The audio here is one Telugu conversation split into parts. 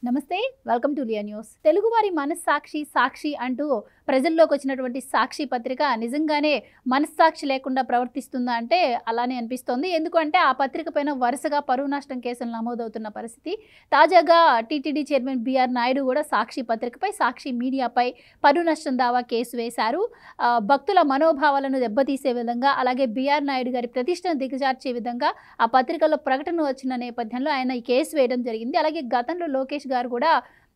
నమస్తే, వెల్కమ్ టు లియా న్యూస్. తెలుగువారి మనస్సాక్షి సాక్షి అంటూ ప్రజల్లోకి వచ్చినటువంటి సాక్షి పత్రిక నిజంగానే మనస్సాక్షి లేకుండా ప్రవర్తిస్తుందా అంటే అలానే అనిపిస్తోంది. ఎందుకంటే ఆ పత్రిక పైన వరుసగా పరువు నష్టం కేసులు నమోదవుతున్న పరిస్థితి. తాజాగా టీటీడీ చైర్మన్ బిఆర్ నాయుడు కూడా సాక్షి పత్రికపై, సాక్షి మీడియాపై పరువు నష్టం దావా కేసు వేశారు. భక్తుల మనోభావాలను దెబ్బతీసే విధంగా, అలాగే బిఆర్ నాయుడు గారి ప్రతిష్టను దిగజార్చే విధంగా ఆ పత్రికలో ప్రకటన వచ్చిన నేపథ్యంలో ఆయన ఈ కేసు వేయడం జరిగింది. అలాగే గతంలో లోకేష్ గారు కూడా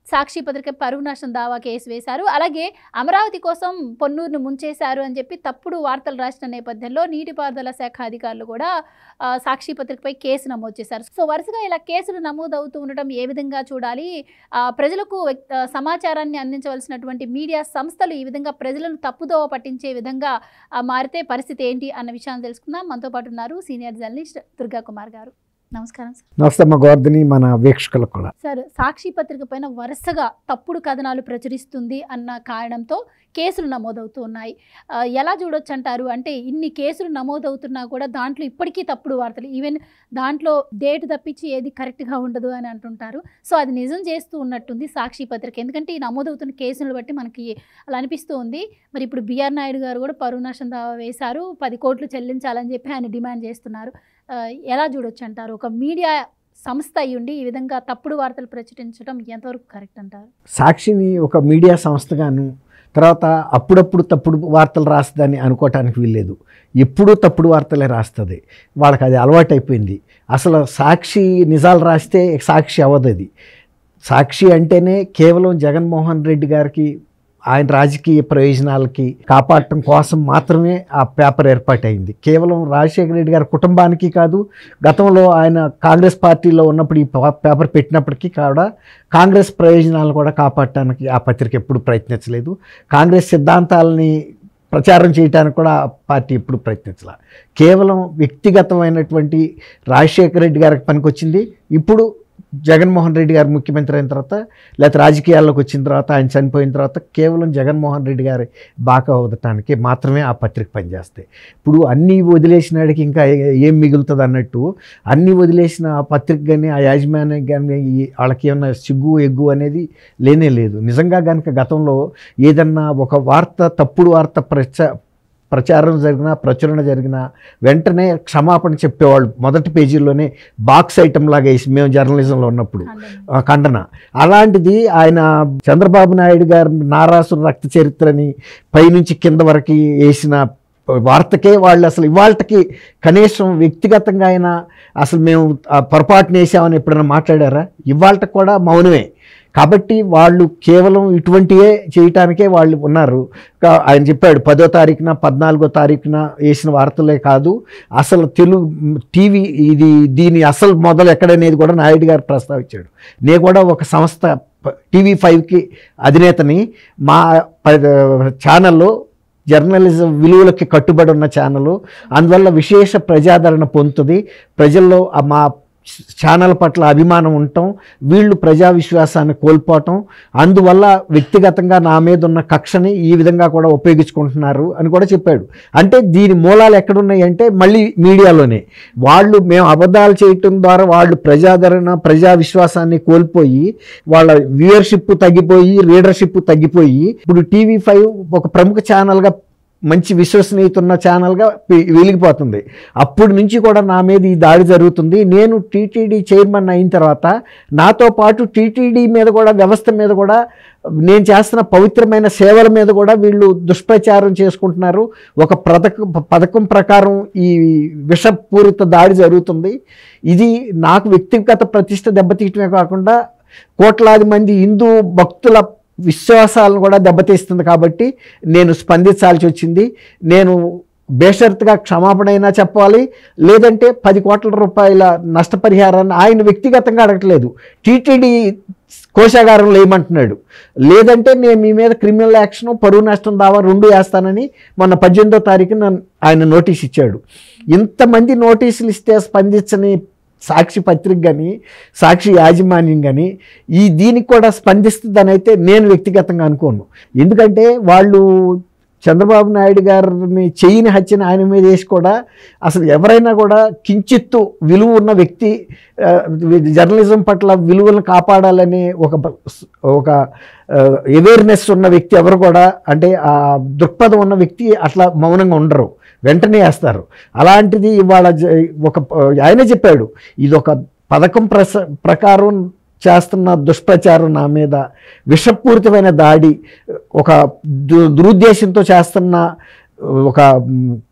సాక్షి పత్రిక పరువు నష్టం దావా కేసు వేశారు. అలాగే అమరావతి కోసం పొన్నూరును ముంచేశారు అని చెప్పి తప్పుడు వార్తలు రాసిన నేపథ్యంలో నీటిపారుదల శాఖ అధికారులు కూడా సాక్షి పత్రికపై కేసు నమోదు చేశారు. సో వరుసగా ఇలా కేసులు నమోదవుతూ ఉండటం ఏ విధంగా చూడాలి, ప్రజలకు సమాచారాన్ని అందించవలసినటువంటి మీడియా సంస్థలు ఈ విధంగా ప్రజలను తప్పుదోవ పట్టించే విధంగా మారితే పరిస్థితి ఏంటి అన్న విషయాన్ని తెలుసుకుందాం. మనతో పాటు ఉన్నారు సీనియర్ జర్నలిస్ట్ దుర్గా కుమార్ గారు. నమస్కారం సార్. నమస్తే అమ్మ గోవర్ధని, మన వీక్షకులకు కూడా. సార్, సాక్షి పత్రిక పైన వరుసగా తప్పుడు కథనాలు ప్రచురిస్తుంది అన్న కారణంతో కేసులు నమోదవుతూ ఉన్నాయి. ఎలా చూడొచ్చు అంటారు? అంటే ఇన్ని కేసులు నమోదవుతున్నా కూడా దాంట్లో ఇప్పటికీ తప్పుడు వార్తలు, ఈవెన్ దాంట్లో డేట్ తప్పించి ఏది కరెక్ట్గా ఉండదు అని అంటుంటారు. సో అది నిజం చేస్తూ ఉన్నట్టుంది సాక్షి పత్రిక. ఎందుకంటే ఈ నమోదవుతున్న కేసులను బట్టి మనకి అలా అనిపిస్తూ ఉంది. మరి ఇప్పుడు బిఆర్ నాయుడు గారు కూడా పరువు నష్టం దావా వేశారు. 10 కోట్లు చెల్లించాలని చెప్పి ఆయన డిమాండ్ చేస్తున్నారు. ఎలా చూడొచ్చు అంటారు? ఒక మీడియా సంస్థ అయ్యుండి ఈ విధంగా తప్పుడు వార్తలు ప్రచురించడం ఎంతవరకు కరెక్ట్ అంటారు? సాక్షిని ఒక మీడియా సంస్థగాను, తర్వాత అప్పుడప్పుడు తప్పుడు వార్తలు రాస్తుందని అనుకోవటానికి వీల్లేదు. ఎప్పుడూ తప్పుడు వార్తలే రాస్తుంది. వాళ్ళకి అది అలవాటైపోయింది. అసలు సాక్షి నిజాలు రాస్తే సాక్షి అవ్వదు. అది సాక్షి అంటేనే కేవలం జగన్మోహన్ రెడ్డి గారికి ఆయన రాజకీయ ప్రయోజనాలకి కాపాడటం కోసం మాత్రమే ఆ పేపర్ ఏర్పాటైంది. కేవలం రాజశేఖర రెడ్డి గారి కుటుంబానికి కాదు, గతంలో ఆయన కాంగ్రెస్ పార్టీలో ఉన్నప్పుడు ఈ పేపర్ పెట్టినప్పటికీ కూడా కాంగ్రెస్ ప్రయోజనాలను కూడా కాపాడటానికి ఆ పత్రిక ఎప్పుడు ప్రయత్నించలేదు. కాంగ్రెస్ సిద్ధాంతాలని ప్రచారం చేయడానికి కూడా ఆ పార్టీ ఎప్పుడు ప్రయత్నించాల. కేవలం వ్యక్తిగతమైనటువంటి రాజశేఖర రెడ్డి గారికి పనికొచ్చింది. ఇప్పుడు జగన్మోహన్ రెడ్డి గారు ముఖ్యమంత్రి అయిన తర్వాత, లేకపోతే రాజకీయాల్లోకి వచ్చిన తర్వాత, ఆయన చనిపోయిన తర్వాత కేవలం జగన్మోహన్ రెడ్డి గారి బాకా వదటానికి మాత్రమే ఆ పత్రిక పనిచేస్తాయి. ఇప్పుడు అన్నీ వదిలేసినాడికి ఇంకా ఏం మిగులుతుంది అన్నట్టు అన్నీ వదిలేసిన ఆ పత్రిక కానీ, ఆ యాజమాన్యం కానీ వాళ్ళకి ఏమన్నా సిగ్గు ఎగ్గు అనేది లేనే లేదు. నిజంగా కనుక గతంలో ఏదన్నా ఒక వార్త, తప్పుడు వార్త ప్రచారం జరిగినా, ప్రచురణ జరిగినా వెంటనే క్షమాపణ చెప్పేవాళ్ళు. మొదటి పేజీల్లోనే బాక్స్ ఐటమ్ లాగా వేసి, మేము జర్నలిజంలో ఉన్నప్పుడు ఖండన. అలాంటిది ఆయన చంద్రబాబు నాయుడు గారు నారాసుర రక్త చరిత్రని పైనుంచి కింద వరకు వేసిన వార్తకే వాళ్ళు అసలు ఇవాళకి కనీసం వ్యక్తిగతంగా అయినా అసలు మేము పొరపాటున వేసామని ఎప్పుడైనా మాట్లాడారా? ఇవాళకి కూడా మౌనమే. కాబట్టి వాళ్ళు కేవలం ఇటువంటివే చేయటానికే వాళ్ళు ఉన్నారు. ఆయన చెప్పాడు 10వ తారీఖున 14వ తారీఖున వేసిన వార్తలే కాదు, అసలు తెలుగు టీవీ దీని అసలు మొదలు ఎక్కడనేది కూడా నాయుడు గారు ప్రస్తావించాడు. నేను కూడా ఒక సంస్థ TV5కి అధినేతని. మా ఛానల్లో జర్నలిజం విలువలకి కట్టుబడి ఉన్న ఛానల్, అందువల్ల విశేష ప్రజాదరణ పొందుతుంది. ప్రజల్లో మా ఛానల్ పట్ల అభిమానం ఉండటం, వీళ్ళు ప్రజా విశ్వాసాన్ని కోల్పోవటం, అందువల్ల వ్యక్తిగతంగా నా మీద ఉన్న కక్షని ఈ విధంగా కూడా ఉపయోగించుకుంటున్నారు అని కూడా చెప్పాడు. అంటే దీని మూలాలు ఎక్కడున్నాయి అంటే మళ్ళీ మీడియాలోనే. వాళ్ళు మేము అబద్ధాలు చేయటం ద్వారా వాళ్ళు ప్రజాదరణ, ప్రజా విశ్వాసాన్ని కోల్పోయి, వాళ్ళ వ్యూయర్షిప్ తగ్గిపోయి, రీడర్షిప్ తగ్గిపోయి, ఇప్పుడు TV5 ఒక ప్రముఖ ఛానల్గా, మంచి విశ్వసనీయత ఉన్న ఛానల్గా వెలిగిపోతుంది. అప్పటి నుంచి కూడా నా మీద ఈ దాడి జరుగుతుంది. నేను టీటీడీ చైర్మన్ అయిన తర్వాత నాతో పాటు టీటీడీ మీద కూడా, వ్యవస్థ మీద కూడా, నేను చేస్తున్న పవిత్రమైన సేవల మీద కూడా వీళ్ళు దుష్ప్రచారం చేసుకుంటున్నారు. ఒక పథకం ప్రకారం ఈ విషపూరిత దాడి జరుగుతుంది. ఇది నాకు వ్యక్తిగత ప్రతిష్ట దెబ్బతీయటమే కాకుండా కోట్లాది మంది హిందూ భక్తుల విశ్వాసాలను కూడా దెబ్బతీస్తుంది. కాబట్టి నేను స్పందించాల్సి వచ్చింది. నేను బేషరతుగా క్షమాపణ అయినా చెప్పాలి, లేదంటే 10 కోట్ల రూపాయల నష్టపరిహారాన్ని ఆయన వ్యక్తిగతంగా అడగట్లేదు, టీటీడీ కోశాగారంలో ఏమంటున్నాడు. లేదంటే నేను మీ మీద క్రిమినల్ యాక్షన్, పరువు నష్టం దావా 2 వేస్తానని మొన్న 18వ తారీఖున ఆయన నోటీస్ ఇచ్చాడు. ఇంతమంది నోటీసులు ఇస్తే స్పందించని సాక్షి పత్రిక కానీ, సాక్షి యాజమాన్యం కానీ దీనికి కూడా స్పందిస్తుందని అయితే నేను వ్యక్తిగతంగా అనుకోను. ఎందుకంటే వాళ్ళు చంద్రబాబు నాయుడు గారిని చేయని హత్యని ఆయన మీద వేసి కూడా అసలు ఎవరైనా కూడా కించిత్తు విలువ ఉన్న వ్యక్తి జర్నలిజం పట్ల విలువలను కాపాడాలనే ఒక అవేర్నెస్ ఉన్న వ్యక్తి ఎవరు కూడా, అంటే ఆ దృక్పథం ఉన్న వ్యక్తి అట్లా మౌనంగా ఉండరు, వెంటనే వేస్తారు. అలాంటిది ఇవాళ ఆయనే చెప్పాడు, ఇది ఒక పథకం ప్రకారం చేస్తున్న దుష్ప్రచారం, నా మీద విషపూరితమైన దాడి, ఒక దురుద్దేశంతో చేస్తున్న ఒక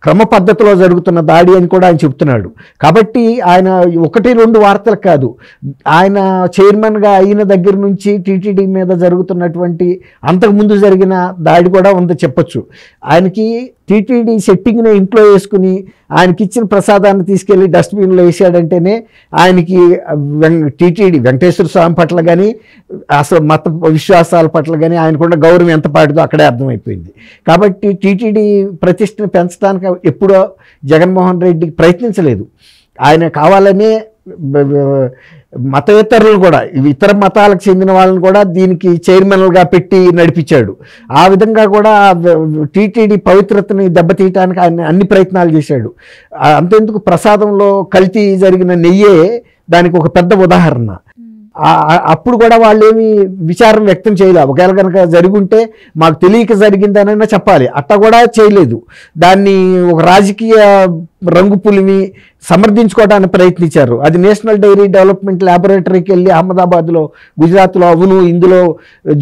క్రమ పద్ధతిలో జరుగుతున్న దాడి అని కూడా ఆయన చెప్తున్నాడు. కాబట్టి ఆయన 1-2 వార్తలు కాదు, ఆయన చైర్మన్గా అయిన దగ్గర నుంచి టీటీడీ మీద జరుగుతున్నటువంటి అంతకుముందు జరిగిన దాడి కూడా ఉంది చెప్పొచ్చు. ఆయనకి టీటీడీ సెట్టింగ్ని ఇంట్లో వేసుకుని ఆయనకి ఇచ్చిన ప్రసాదాన్ని తీసుకెళ్ళి డస్ట్బిన్లో వేసాడంటేనే ఆయనకి టీటీడీ వెంకటేశ్వర స్వామి పట్ల కానీ అసలు మత విశ్వాసాల పట్ల కానీ ఆయనకున్న గౌరవం ఎంత పాటిదో అక్కడే అర్థమైపోయింది. కాబట్టి టీటీడీ ప్రతిష్టను పెంచడానికి ఎప్పుడో జగన్మోహన్ రెడ్డి ప్రయత్నించలేదు. ఆయన కావాలనే మతేతరులు కూడా, ఇతర మతాలకు చెందిన వాళ్ళని కూడా దీనికి చైర్మన్లుగా పెట్టి నడిపించాడు. ఆ విధంగా కూడా టీటీడీ పవిత్రతని దెబ్బతీయటానికి ఆయన అన్ని ప్రయత్నాలు చేశాడు. అంతెందుకు, ప్రసాదంలో కల్తీ జరిగిన నెయ్యే దానికి ఒక పెద్ద ఉదాహరణ. అప్పుడు కూడా వాళ్ళు ఏమి విచారం వ్యక్తం చేయలేదు. ఒకవేళ కనుక జరుగుంటే మాకు తెలియక జరిగిందనైనా చెప్పాలి, అట్లా కూడా చేయలేదు. దాన్ని ఒక రాజకీయ రంగు పులిమి సమర్థించుకోవడానికి ప్రయత్నించారు. అది నేషనల్ డైరీ డెవలప్మెంట్ ల్యాబొరేటరీకి వెళ్ళి అహ్మదాబాద్లో, గుజరాత్లో అవును ఇందులో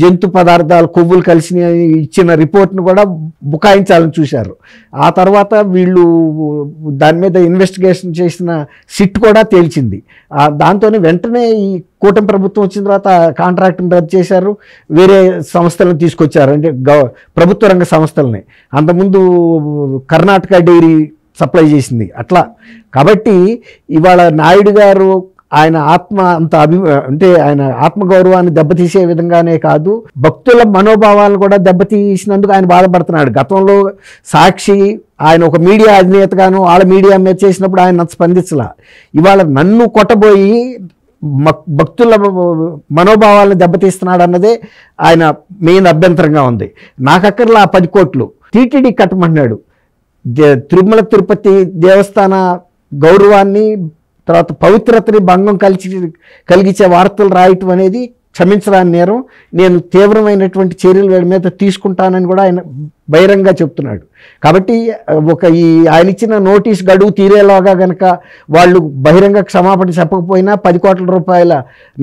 జంతు పదార్థాలు కొవ్వులు కలిసి ఇచ్చిన రిపోర్ట్ను కూడా బుకాయించాలని చూశారు. ఆ తర్వాత వీళ్ళు దాని మీద ఇన్వెస్టిగేషన్ చేసిన సిట్ కూడా తేల్చింది. దాంతోనే వెంటనే ఈ కూటమి ప్రభుత్వం వచ్చిన తర్వాత కాంట్రాక్ట్ని రద్దు చేశారు, వేరే సంస్థలను తీసుకొచ్చారు, అంటే ప్రభుత్వ రంగ సంస్థలని. అంతకుముందు కర్ణాటక డైరీ సప్లై చేసింది అట్లా. కాబట్టి ఇవాళ నాయుడు గారు ఆయన ఆత్మ అంత అంటే ఆయన ఆత్మగౌరవాన్ని దెబ్బతీసే విధంగానే కాదు, భక్తుల మనోభావాలను కూడా దెబ్బతీసినందుకు ఆయన బాధపడుతున్నాడు. గతంలో సాక్షి ఆయన ఒక మీడియా అధినేతగాను వాళ్ళ మీడియా మీద చేసినప్పుడు ఆయన స్పందించలా. ఇవాళ నన్ను కొట్టబోయి భక్తుల మనోభావాలను దెబ్బతీస్తున్నాడు అన్నదే ఆయన మెయిన్ అభ్యంతరంగా ఉంది. నాకక్కర్లా 10 కోట్లు టీటీడీ కట్టమంటున్నాడు. తిరుమల తిరుపతి దేవస్థాన గౌరవాన్ని, తర్వాత పవిత్రతని భంగం కలిగించే వార్తలు రాయటం అనేది క్షమించరాని నేరం. నేను తీవ్రమైనటువంటి చర్యలు వీడి మీద తీసుకుంటానని కూడా ఆయన బహిరంగంగా చెప్తున్నాడు. కాబట్టి ఆయన ఇచ్చిన నోటీస్ గడువు తీరేలాగా కనుక వాళ్ళు బహిరంగ క్షమాపణ చెప్పకపోయినా 10 కోట్ల రూపాయల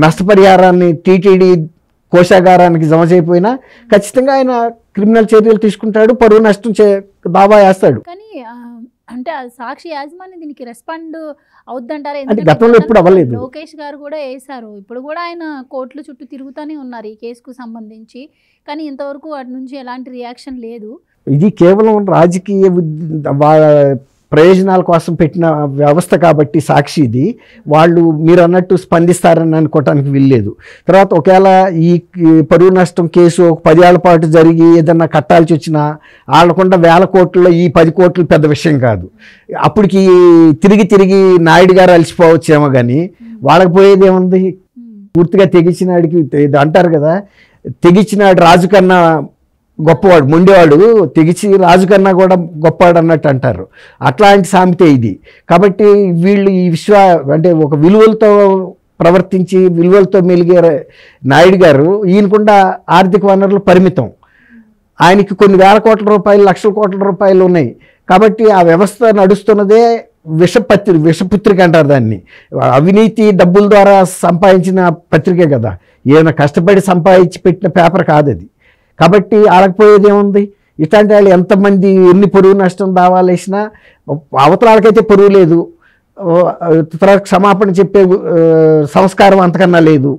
నష్టపరిహారాన్ని టీటీడీ కోశాగారానికి జమ చేయకపోయినా ఖచ్చితంగా ఆయన క్రిమినల్ చర్యలు తీసుకుంటాడు, పరువు నష్టం దావా వేస్తాడు. కానీ అంటే సాక్షి యాజమాన్యం దీనికి రెస్పాండ్ అవుద్దంటారా? అంటే గతంలో ఎప్పుడు అవ్వలేదు. లోకేష్ గారు కూడా వేశారు, ఇప్పుడు కూడా ఆయన కోర్టుల చుట్టూ తిరుగుతూనే ఉన్నారు ఈ కేసుకు సంబంధించి, కానీ ఇంతవరకు వాటి నుంచి ఎలాంటి రియాక్షన్ లేదు. ఇది కేవలం రాజకీయ ప్రయోజనాల కోసం పెట్టిన వ్యవస్థ కాబట్టి సాక్షిది, వాళ్ళు మీరు అన్నట్టు స్పందిస్తారని అనుకోవటానికి వీల్లేదు. తర్వాత ఒకవేళ ఈ పరువు నష్టం కేసు 10 ఏళ్ల పాటు జరిగి ఏదన్నా కట్టాల్సి వచ్చినా వాళ్ళకుండా 1000 కోట్లలో ఈ 10 కోట్లు పెద్ద విషయం కాదు. అప్పటికి తిరిగి నాయుడు గారు అలసిపోవచ్చేమో, కానీ వాళ్ళకి పోయేది ఏముంది? పూర్తిగా తెగించినాడికి అంటారు కదా, తెగించినాడు రాజు కన్నా గొప్పవాడు, మొండివాడు తెగిచి రాజు కన్నా కూడా గొప్పవాడు అన్నట్టు అంటారు. అట్లాంటి సామెతే ఇది. కాబట్టి వీళ్ళు ఈ అంటే ఒక విలువలతో ప్రవర్తించి విలువలతో మెలిగే నాయుడు గారు, ఈయనకుండా ఆర్థిక వనరులు పరిమితం. ఆయనకి కొన్ని 1000 కోట్ల రూపాయలు, లక్షల కోట్ల రూపాయలు ఉన్నాయి. కాబట్టి ఆ వ్యవస్థ నడుస్తున్నదే విషపుత్రిక అంటారు దాన్ని. అవినీతి డబ్బుల ద్వారా సంపాదించిన పత్రికే కదా, ఏమైనా కష్టపడి సంపాదించి పెట్టిన పేపర్ కాదు అది. కాబట్టి ఆడకపోయేది ఏముంది? ఇట్లాంటి వాళ్ళు ఎంతమంది ఎన్ని పరువు నష్టం దావాలేసినా అవతలాలకైతే పరువు లేదు, తర్వాత క్షమాపణ చెప్పే సంస్కారం అంతకన్నా లేదు.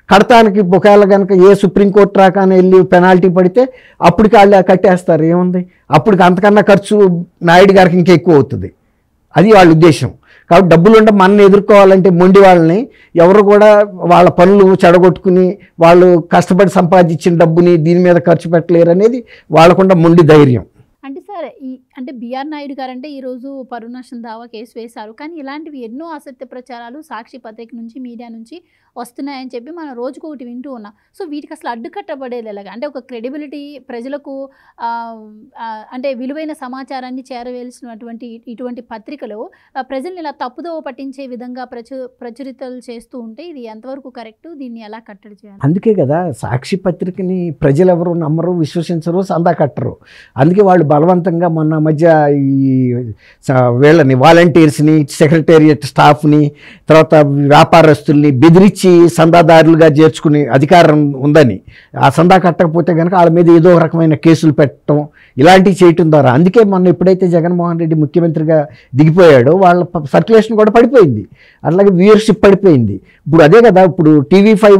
కడతానికి ఒకవేళ కనుక ఏ సుప్రీంకోర్టు రాగానే వెళ్ళి పెనాల్టీ పడితే అప్పటికి వాళ్ళు కట్టేస్తారు, ఏముంది? అప్పటికి అంతకన్నా ఖర్చు నాయుడు గారికి ఇంకా ఎక్కువ అవుతుంది. అది వాళ్ళ ఉద్దేశం. కాబట్టి డబ్బులు ఉంటే మనల్ని ఎదుర్కోవాలంటే మొండి వాళ్ళని ఎవరు కూడా వాళ్ళ పనులు చెడగొట్టుకుని వాళ్ళు కష్టపడి సంపాదించిన డబ్బుని దీని మీద ఖర్చు పెట్టలేరు అనేది వాళ్ళకుండా మొండి ధైర్యం. అంటే సార్ అంటే బిఆర్ నాయుడు గారంటే ఈరోజు పరువు నష్టం దావా కేసు వేశారు. కానీ ఇలాంటివి ఎన్నో అసత్య ప్రచారాలు సాక్షి పత్రిక నుంచి, మీడియా నుంచి వస్తున్నాయని చెప్పి మనం రోజుకొకటి వింటూ ఉన్నాం. సో వీటికి అసలు అడ్డుకట్టబడేది ఎలాగా? అంటే ఒక క్రెడిబిలిటీ ప్రజలకు అంటే విలువైన సమాచారాన్ని చేరవేయాల్సినటువంటి ఇటువంటి పత్రికలు ప్రజల్ని ఇలా తప్పుదోవ పట్టించే విధంగా ప్రచురితలు చేస్తూ ఉంటే ఇది ఎంతవరకు కరెక్ట్? దీన్ని ఎలా కట్టడి చేయాలి? అందుకే కదా సాక్షి పత్రికని ప్రజలు ఎవరు నమ్మరు, విశ్వసించరు, సందా కట్టరు. అందుకే వాళ్ళు బలవంతంగా మొన్న మధ్య ఈ వీళ్ళని వాలంటీర్స్ని, సెక్రటేరియట్ స్టాఫ్ని, తర్వాత వ్యాపారస్తుల్ని బెదిరించి సందాదారులుగా చేర్చుకునే అధికారం ఉందని, ఆ సందా కట్టకపోతే కనుక వాళ్ళ మీద ఏదో రకమైన కేసులు పెట్టడం ఇలాంటివి చేయటం ద్వారా, అందుకే మొన్న ఎప్పుడైతే జగన్మోహన్ రెడ్డి ముఖ్యమంత్రిగా దిగిపోయాడో వాళ్ళ సర్క్యులేషన్ కూడా పడిపోయింది, అట్లాగే వ్యూయర్షిప్ పడిపోయింది. ఇప్పుడు అదే కదా, ఇప్పుడు TV5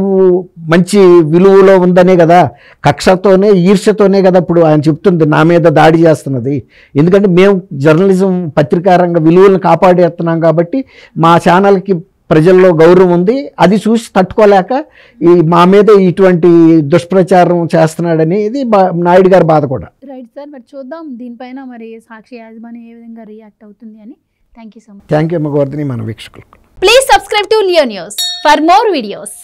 మంచి విలువలో ఉందనే కదా, కక్షతోనే ఈర్ష్యతోనే కదా ఇప్పుడు ఆయన చెప్తుంది నా మీద దాడి చేస్తున్నది. ఎందుకంటే మేము జర్నలిజం పత్రికా రంగ విలువలను కాపాడేస్తున్నాం కాబట్టి మా ఛానల్కి ప్రజల్లో గౌరవం ఉంది. అది చూసి తట్టుకోలేక ఈ మా మీద ఇటువంటి దుష్ప్రచారం చేస్తున్నాడనేది నాయుడు గారి బాధ కూడా. రైట్ సార్, మరి చూద్దాం దీనిపైన మరి సాక్షి యాజమాన్యం ఏ విధంగా రియాక్ట్ అవుతుంది అని. Thank you so much. Thank you అమ్మ గోవర్ధని, మన వీక్షకులకు. Please subscribe to Leo news for more videos.